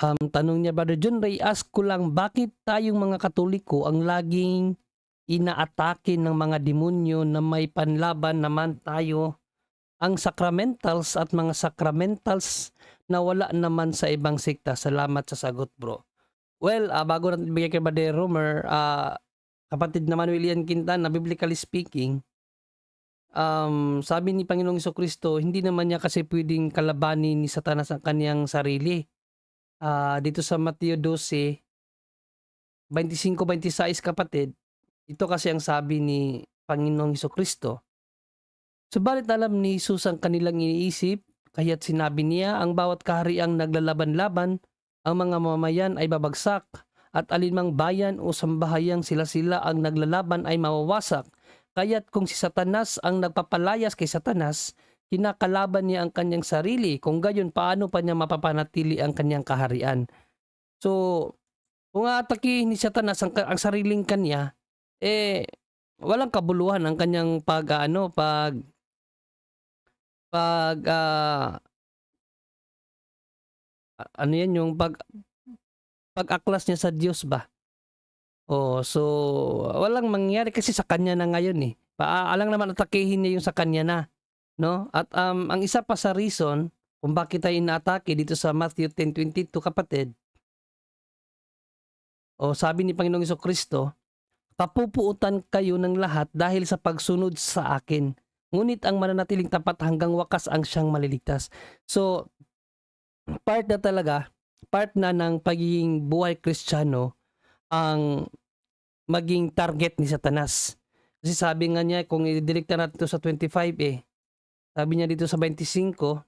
Tanong niya, Brother John Ray, ask ko lang, bakit tayong mga Katoliko ang laging inaatake ng mga demonyo na may panlaban naman tayo ang sacramentals at mga sacramentals na wala naman sa ibang sekta? Salamat sa sagot, bro. Well, bago natin bigyan kay Brother Romer, kapatid naman William Quintana, biblically speaking, sabi ni Panginoong Jesucristo, hindi naman niya kasi pwedeng kalabanin ni Satanas ang kaniyang sarili. Dito sa Mateo 12:25-26, kapatid, ito kasi ang sabi ni Panginoong Jesucristo. Subalit alam ni Jesus ang kanilang iniisip, kaya't sinabi niya, ang bawat kahariang naglalaban-laban, ang mga mamamayan ay babagsak, at alinmang bayan o sambahayang sila-sila ang naglalaban ay mawawasak. Kaya't kung si Satanas ang nagpapalayas kay Satanas, kinakalaban niya ang kanyang sarili. Kung gayon, paano pa niya mapapanatili ang kanyang kaharian? So, kung aatakihin ni Satanas ang sariling kanya, walang kabuluhan ang kanyang ano yan, yung pag-aklas niya sa Diyos ba? So walang mangyayari kasi sa kanya na ngayon eh. Alang naman atakihin niya yung sa kanya na, no? At ang isa pa sa reason kung bakit tayo inaatake dito sa Matthew 10:22, kapatid, sabi ni Panginoong Jesucristo, kapupuutan kayo ng lahat dahil sa pagsunod sa akin. Ngunit ang mananatiling tapat hanggang wakas ang siyang maliligtas. So, part na ng pagiging buhay Kristiyano ang maging target ni Satanas. Kasi sabi nga niya, kung idirekta natin ito sa 25 sabi niya dito sa 25,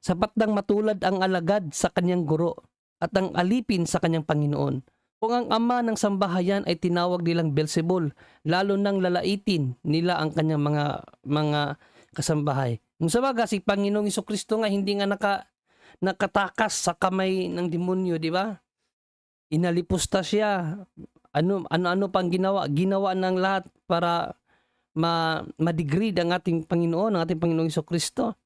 sapat nang matulad ang alagad sa kanyang guro at ang alipin sa kanyang Panginoon. Kung ang ama ng sambahayan ay tinawag nilang Beelzebul, lalo nang lalaitin nila ang kanyang mga kasambahay. Kung sabaga, si Panginoong Jesucristo nga hindi nga nakatakas sa kamay ng demonyo, di ba? Inalipusta siya. Ano pang ginawa ng lahat para ma-degrade ang ating Panginoon, ang ating Panginoong Jesucristo.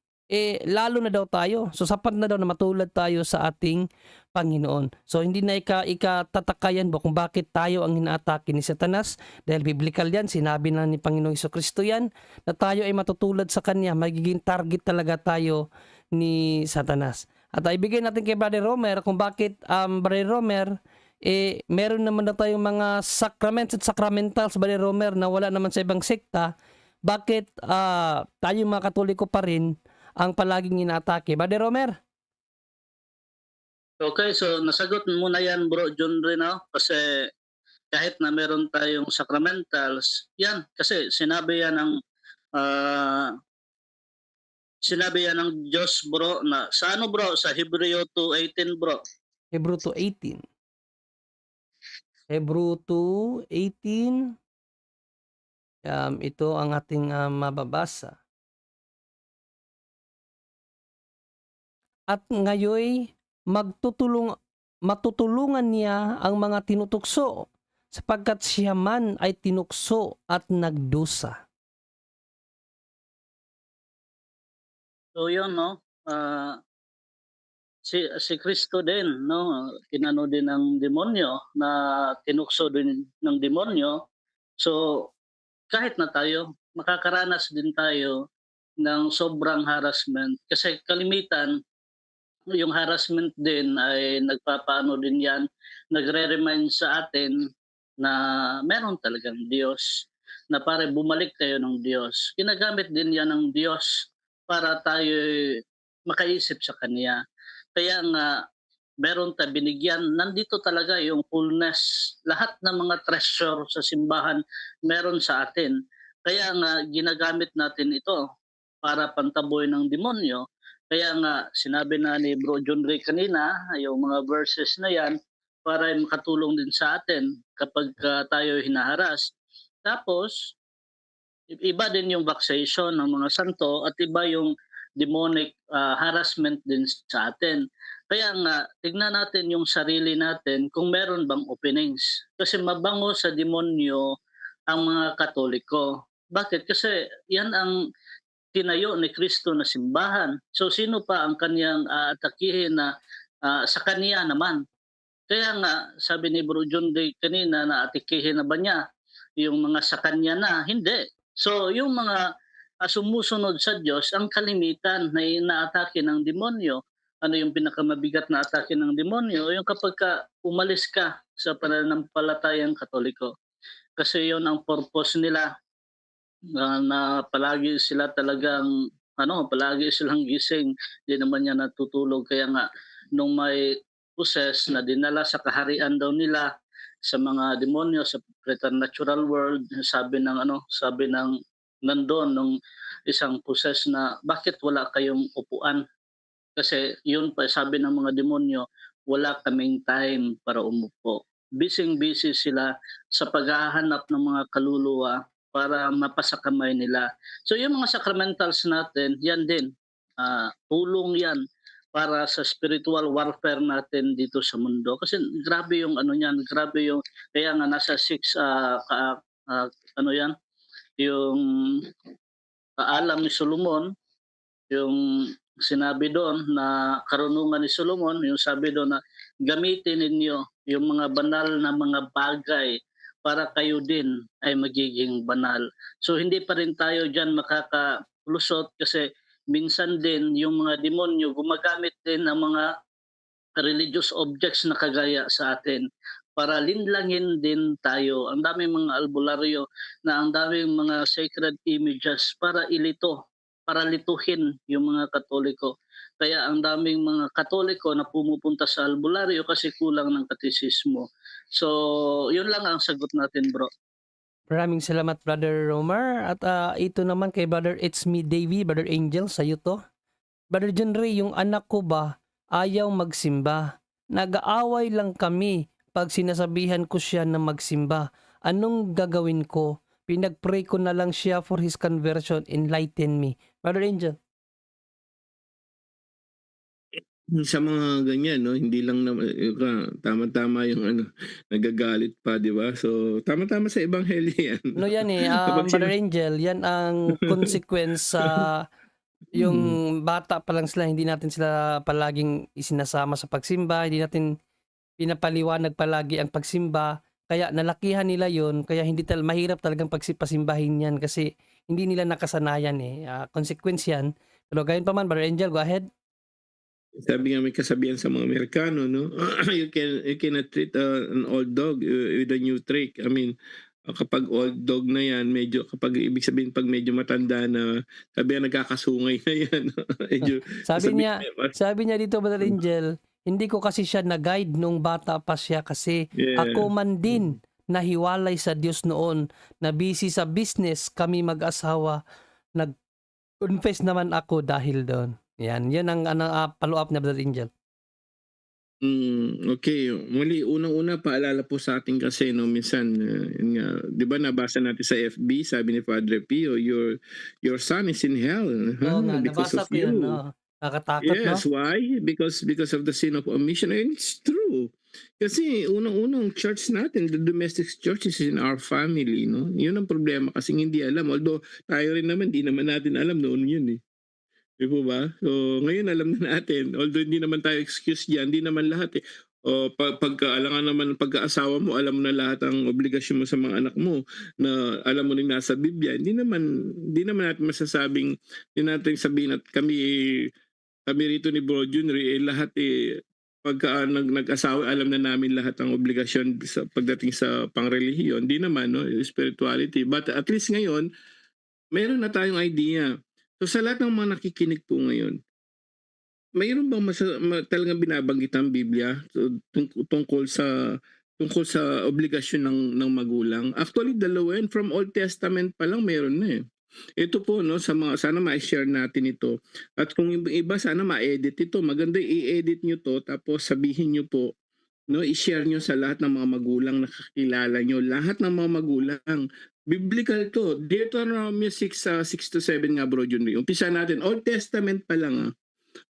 Lalo na daw tayo. So sapat na daw na matulad tayo sa ating Panginoon. So hindi na ikatatakayan ba kung bakit tayo ang inaatake ni Satanas? Dahil biblical yan, sinabi na ni Panginoong Jesucristo yan, na tayo ay matutulad sa Kanya, magiging target talaga tayo ni Satanas. At ibigay natin kay Brother Romer kung bakit, Brother Romer, meron naman na tayong mga sacraments at sacramentals, Brother Romer, na wala naman sa ibang sekta. Bakit tayo mga Katoliko pa rin ang palaging inaatake? Brother Romer? Okay, so nasagot mo na yan, Bro John rin, kasi kahit na meron tayong sacramentals, yan, kasi sinabi yan ng Diyos, bro, na sa bro, sa Hebreo 2:18, bro. Hebreo 2:18. Hebreo 2:18. Ito ang ating mababasa. At ngayoy matutulungan niya ang mga tinutukso, sapagkat siya man ay tinukso at nagdusa. So yun, si Kristo din, kinano din ng demonyo, na tinukso din ng demonyo. So kahit na tayo, makakaranas din tayo ng sobrang harassment. Kasi kalimitan, yung harassment din ay nagpapaano din yan, nagre-remind sa atin na meron talagang Diyos, na para bumalik tayo ng Diyos. Ginagamit din yan ng Diyos para tayo makaisip sa Kanya. Kaya nga, meron tayo binigyan, nandito talaga yung fullness, lahat ng mga treasure sa simbahan meron sa atin. Kaya nga, ginagamit natin ito para pantaboy ng demonyo. Kaya nga, sinabi na ni Bro John Ray kanina, yung mga verses na yan, para makatulong din sa atin kapag tayo hinaharas. Tapos, iba din yung vexation ng mga santo at iba yung demonic harassment din sa atin. Kaya nga, tignan natin yung sarili natin kung meron bang openings. Kasi mabango sa demonyo ang mga Katoliko. Bakit? Kasi yan ang tinayo ni Kristo na simbahan. So sino pa ang kanyang aatakihin na sa kanya naman. Kaya nga sabi ni Bro John Day kanina na atikihin na ba niya yung mga sa kanya na, hindi. So yung mga, sumusunod sa Diyos ang kalimitan na inaatake ng demonyo. Ano yung pinakamabigat na atake ng demonyo? Yung kapagka umalis ka sa pananampalatayang Katoliko. Kasi yon ang purpose nila, na palagi sila talagang palagi silang gising, 'di naman yan natutulog. Kaya nga nung may possess na dinala sa kaharian daw nila, sa mga demonyo sa preternatural world, sabi ng nando'n nung isang possess na, "Bakit wala kayong upuan?" Kasi yun pa sabi ng mga demonyo, "Wala kaming time para umupo." Bising-busy sila sa paghahanap ng mga kaluluwa para mapasakamay nila. So yung mga sacramentals natin, yan din, tulong yan para sa spiritual warfare natin dito sa mundo. Kasi grabe yung ano niyan, grabe yung kaya nga nasa 6, ah, ano yan, yung kaalam ni Solomon, yung sinabi doon na karunungan ni Solomon, yung sabi doon na gamitin ninyo yung mga banal na mga bagay para kayo din ay magiging banal. So hindi pa rin tayo diyan makakalusot kasi minsan din yung mga demonyo gumagamit din ng mga religious objects na kagaya sa atin para linlangin din tayo. Ang daming mga albularyo na ang daming mga sacred images para lituhin yung mga Katoliko. Kaya ang daming mga Katoliko na pumupunta sa albularyo kasi kulang ng katesismo. So, yun lang ang sagot natin, bro. Maraming salamat, Brother Romar. At ito naman kay Brother It's Me Davy, Brother Angel, sa'yo to. Brother John Ray, yung anak ko ba ayaw magsimba? Nag-aaway lang kami pag sinasabihan ko siya na magsimba. Anong gagawin ko? Pinag-pray ko na lang siya for his conversion. Enlighten me. Brother Angel. Sa mga ganyan 'no, hindi lang naman tama-tama yung nagagalit pa 'di ba? So tama-tama sa ebanghelyo yan. No yan Kapag Brother Angel, yan ang consequence sa yung Hmm. bata pa lang sila, hindi natin sila palaging isinasama sa pagsimba, hindi natin pinapaliwanag palagi ang pagsimba, kaya nalakihan nila yon, kaya hindi mahirap talagang pasimbahin yan kasi hindi nila nakasanayan consequence yan. Pero gayon pa man, Brother Angel, go ahead. Sabi nga may kasabihan sa mga Amerikano 'no, you cannot treat, an old dog, with a new trick. I mean, kapag old dog na yan kapag ibig sabihin 'pag medyo matanda na, sabi nga nagkakasungay na yan. Medyo Sabi sasabihin niya, sabi niya dito, Brother Angel, hindi ko kasi siya na-guide nung bata pa siya kasi yeah. ako man din nahiwalay sa Diyos noon, na busy sa business kami mag-asawa, nag-confess naman ako dahil doon. Yan, yun ang follow-up niya, Brother Angel. Okay. Muli, unang-una paalala po sa atin kasi 'no, minsan, yun nga, 'di ba nabasa natin sa FB, sabi ni Padre Pio, "Your son is in hell, Oo nga, because nabasa of ko yun, you." no? Nakatakot, no? Yes, why? Because of the sin of omission, and it's true. Kasi unang-unang church natin, the domestic church is in our family 'no. Yun ang problema kasi hindi alam, although tayo rin naman 'di naman natin alam noon yun, eh. 'Di po ba? So, ngayon alam na natin. Although hindi naman tayo excuse diyan, hindi naman lahat, eh. O alangan naman ng pag-aasawa mo, alam mo na lahat ang obligasyon mo sa mga anak mo na alam mo ring nasa Biblia. Hindi naman natin masasabing, hindi natin sabihin at kami rito ni Bro Jun, lahat, pagka nag-asawa alam na namin lahat ang obligasyon sa pagdating sa pangrelihiyon. Hindi naman 'no, spirituality. But at least ngayon, meron na tayong idea. So sa lahat ng mga nakikinig po ngayon, mayroon bang talagang binabanggit ang Biblia tungkol sa obligasyon ng magulang? Actually, dalawa yan. From Old Testament pa lang meron na, eh. Ito po 'no, sana ma-share natin ito. At kung yung iba sana ma-edit ito. Maganda i-edit niyo 'to tapos sabihin niyo po 'no, i-share niyo sa lahat ng mga magulang na kakilala niyo. Lahat ng mga magulang. Biblical 'to. Deuteronomy 6, 6 to 7 nga, Bro Jun. Umpisa natin. Old Testament pa lang,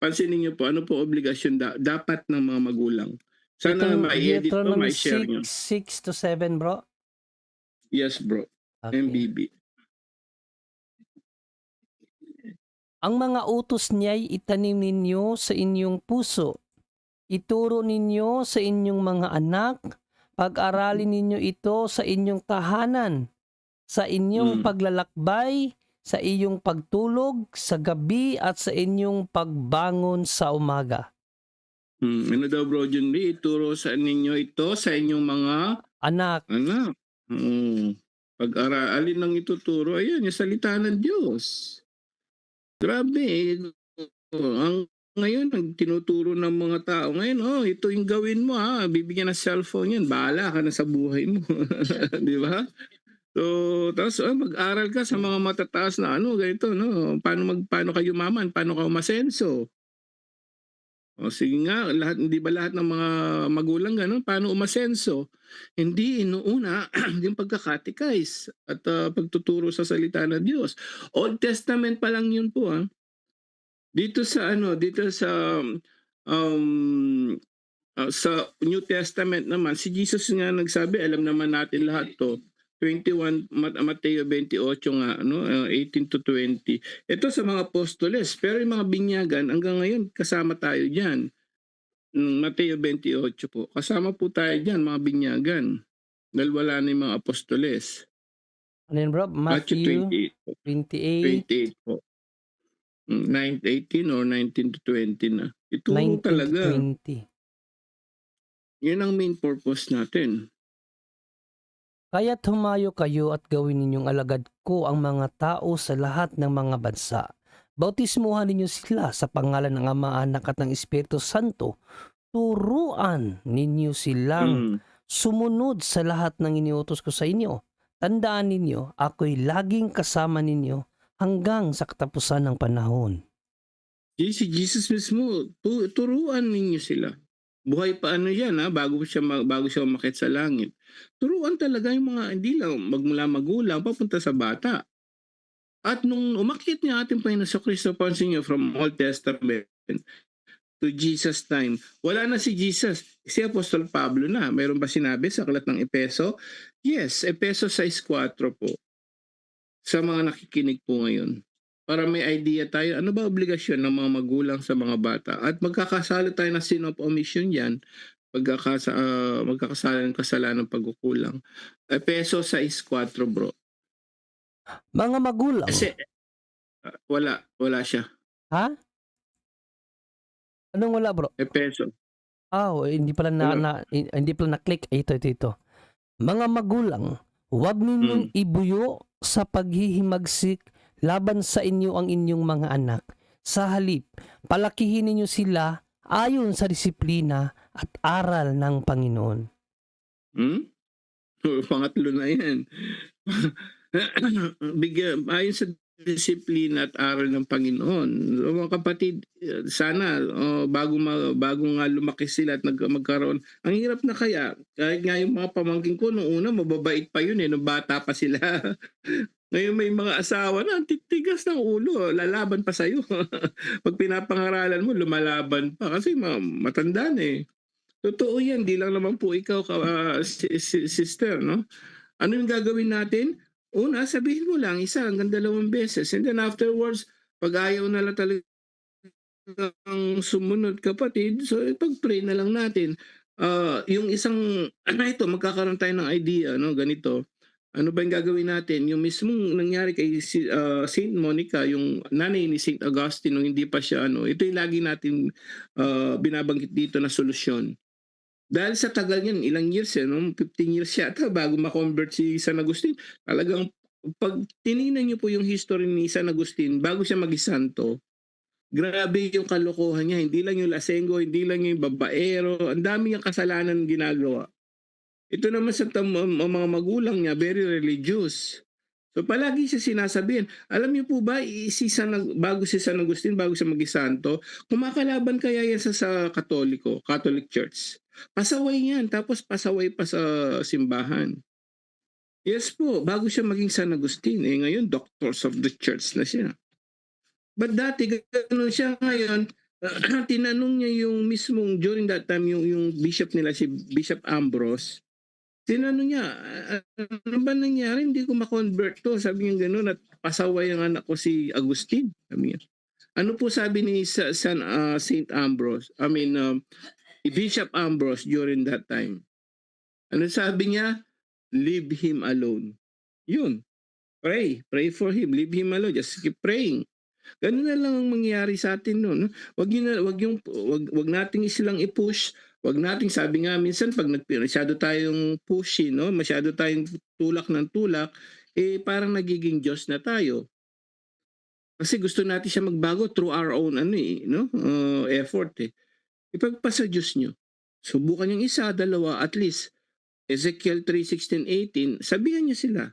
pansinin niyo po ano po obligasyon dapat ng mga magulang. Sana Itong ma-edit 'to, Deuteronomy ma-share niyo. 6 to 7, bro. Yes, bro. Okay. MBB. Ang mga utos niya'y itanim ninyo sa inyong puso Ituro ninyo sa inyong mga anak, pag-aralin ninyo ito sa inyong tahanan, sa inyong Mm. paglalakbay, sa iyong pagtulog, sa gabi at sa inyong pagbangon sa umaga. Ano daw Bro John B? Ituro sa ninyo ito sa inyong mga Anak, anak. Pag-aralin ng ituturo, ayan, yung salita ng Diyos. Grabe eh. Ang ngayon, ang tinuturo ng mga tao ngayon, ito yung gawin mo ha, bibigyan ng cellphone yan, bahala ka na sa buhay mo. Di ba? So, tapos mag-aral ka sa mga matataas na ganito, no? Paano kayo maman, paano ka umasenso? O sige nga, hindi ba lahat ng mga magulang gano'n? Paano umasenso? Hindi, inuuna yung pagkakatikais at pagtuturo sa salita ng Diyos. Old Testament pa lang yun po. Dito sa um, sa New Testament naman, si Jesus nga nagsabi, alam naman natin lahat to. 21 Mateo 28 nga 18 to 20. Ito sa mga apostoles, pero yung mga binyagan hanggang ngayon kasama tayo diyan. Mateo 28 po. Kasama po tayo diyan mga binyagan. Dahil wala na yung mga apostoles. ano yun bro? Matthew Matthew 28 28, po. 18 or 19 to 20 na. Ituro 19 to talaga. 20. Yan ang main purpose natin. Kaya't humayo kayo at gawin ninyong alagad ko ang mga tao sa lahat ng mga bansa. Bautismuhan ninyo sila sa pangalan ng Ama, Anak at ng Espiritu Santo. Turuan ninyo silang sumunod sa lahat ng iniutos ko sa inyo. Tandaan ninyo, ako'y laging kasama ninyo hanggang sa katapusan ng panahon. Si Jesus mismo, turuan ninyo sila. Buhay pa yan bago siya umakyat sa langit. Turuan talaga yung mga hindi lang magmula magulang papunta sa bata. At nung umakyat niya ating Panginoon sa Kristo, pansin niyo from Old Testament to Jesus time, wala na si Jesus. Si Apostol Pablo na. Mayroon ba sinabi sa aklat ng Epeso? Yes, Epeso 6:4 po. Sa mga nakikinig po ngayon. Para may idea tayo, ano ba obligasyon ng mga magulang sa mga bata? At magkakasala tayo ng sin of omission yan, magkakasala ng kasalanan ng pagkukulang. Epeso 6:4 bro. Mga magulang. Kasi wala siya. Ha? Anong wala bro? Epeso. Hindi pala na-click. Ito. Mga magulang, huwag ninyong ibuyo sa paghihimagsik laban sa inyo ang inyong mga anak. Sa halip, palakihin ninyo sila ayon sa disiplina at aral ng Panginoon. Pangatlo na yan. Ayon sa disiplina at aral ng Panginoon. Mga kapatid, sana bago nga lumaki sila at magkaroon. Ang hirap na kaya, kahit nga yung mga pamangkin ko, nung una mababait pa yun nung bata pa sila. Ngayon may mga asawa na, titigas ng ulo, lalaban pa sa'yo. Pag pinapangaralan mo, lumalaban pa kasi matanda na eh. Totoo yan, di lang naman po ikaw, sister, no? Ano yung gagawin natin? Una, sabihin mo lang, isa hanggang 2 beses. And then afterwards, pag ayaw na lang talagang sumunod kapatid, so pag-pray na lang natin. Yung isang, magkakaroon tayo ng idea, no? Ganito. Ano ba yung gagawin natin? Yung mismong nangyari kay Saint Monica, yung nanay ni Saint Augustine, nung hindi pa siya, ito yung lagi natin binabanggit dito na solusyon. Dahil sa tagal niyan, ilang years 15 years yata bago ma-convert si San Agustin. Talagang pag tinignan niyo po yung history ni San Agustin bago siya magisanto, grabe yung kalokohan niya. Hindi lang yung lasenggo, hindi lang yung babaero, ang dami niyang kasalanan ginagawa. Ito naman sa mga magulang niya, very religious. So palagi siya sinasabihin, alam niyo po ba, bago si San Agustin, bago siya magisanto, kumakalaban kaya yan sa Catholic Church. Pasaway yan, tapos pasaway pa sa simbahan. Yes po, bago siya maging San Agustin, ngayon doctors of the church na siya. But dati, gano'n siya ngayon, tinanong niya yung mismong, during that time, yung bishop nila, si Bishop Ambrose, tinanong niya, ano ba nangyari? Hindi ko ma-convert to. Sabi niya gano'n, at pasaway ang anak ko si Agustin. Sabi niya. Ano po sabi ni Saint Ambrose? Bishop Ambrose during that time. Ano sabi niya? Leave him alone. Yun. Pray for him. Leave him alone. Just keep praying. Ganun na lang ang mangyayari sa atin noon. No? Wag nating silang i-push. Wag nating, sabi nga minsan pag masyado tayong pushy, no? Masyado tayong tulak ng tulak, parang nagiging Diyos na tayo. Kasi gusto natin siya magbago through our own effort eh. Ipagpasa Diyos nyo. Subukan yung isa, dalawa, at least Ezekiel 3:16-18, sabihan niyo sila.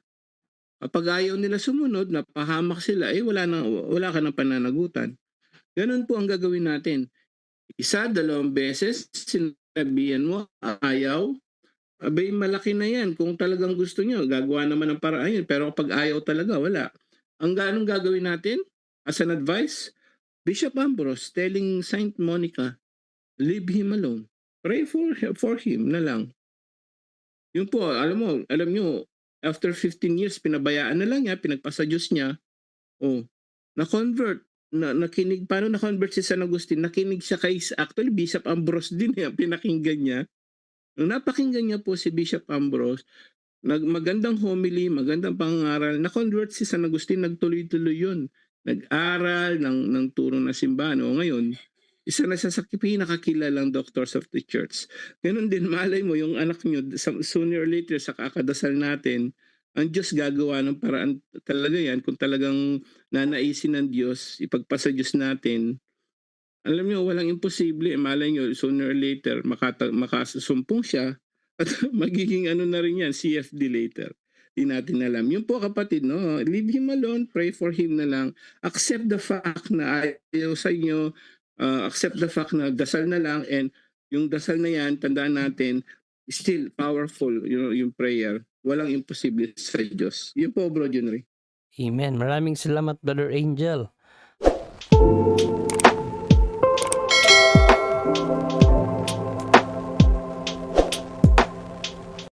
Kapag ayaw nila sumunod, napahamak sila, wala ka ng pananagutan. Ganun po ang gagawin natin. Isa, dalawang beses, sinabihan mo, ayaw, abay malaki na yan. Kung talagang gusto nyo, gagawa naman ng paraan yun. Pero kapag ayaw talaga, wala. Ang ganong gagawin natin, as an advice, Bishop Ambrose telling Saint Monica, leave him alone. Pray for him na lang. Yun po, alam nyo, after 15 years, pinabayaan na lang niya, pinagpasa Diyos niya, na-convert, nakinig, paano na-convert si San Agustin? Nakinig siya kay, actually, Bishop Ambrose din, pinakinggan niya. Nung napakinggan niya po si Bishop Ambrose, magandang homily, magandang pangaral, na-convert si San Agustin, nagtuloy-tuloy yun. Nag-aral ng turo na simbahan. Ngayon, isa na siya sa pinakakilalang doctors of the church. Ganun din, malay mo, yung anak nyo, sooner or later, sa kakadasal natin, ang Diyos gagawa ng paraan talaga yan. Kung talagang nanaisin ng Diyos, ipagpasa Diyos natin, alam nyo, walang imposible. Malay nyo, sooner or later, makasumpong siya, at magiging na rin yan, CFD later. Di natin alam. Yun po kapatid, no? Leave him alone, pray for him na lang. Accept the fact na ayaw sa inyo, accept the fact na dasal na lang, and yung dasal na yan, tandaan natin, still powerful, yung prayer. Walang imposible sa Diyos. Yun po, Bro Junry. Amen. Maraming salamat, Brother Angel.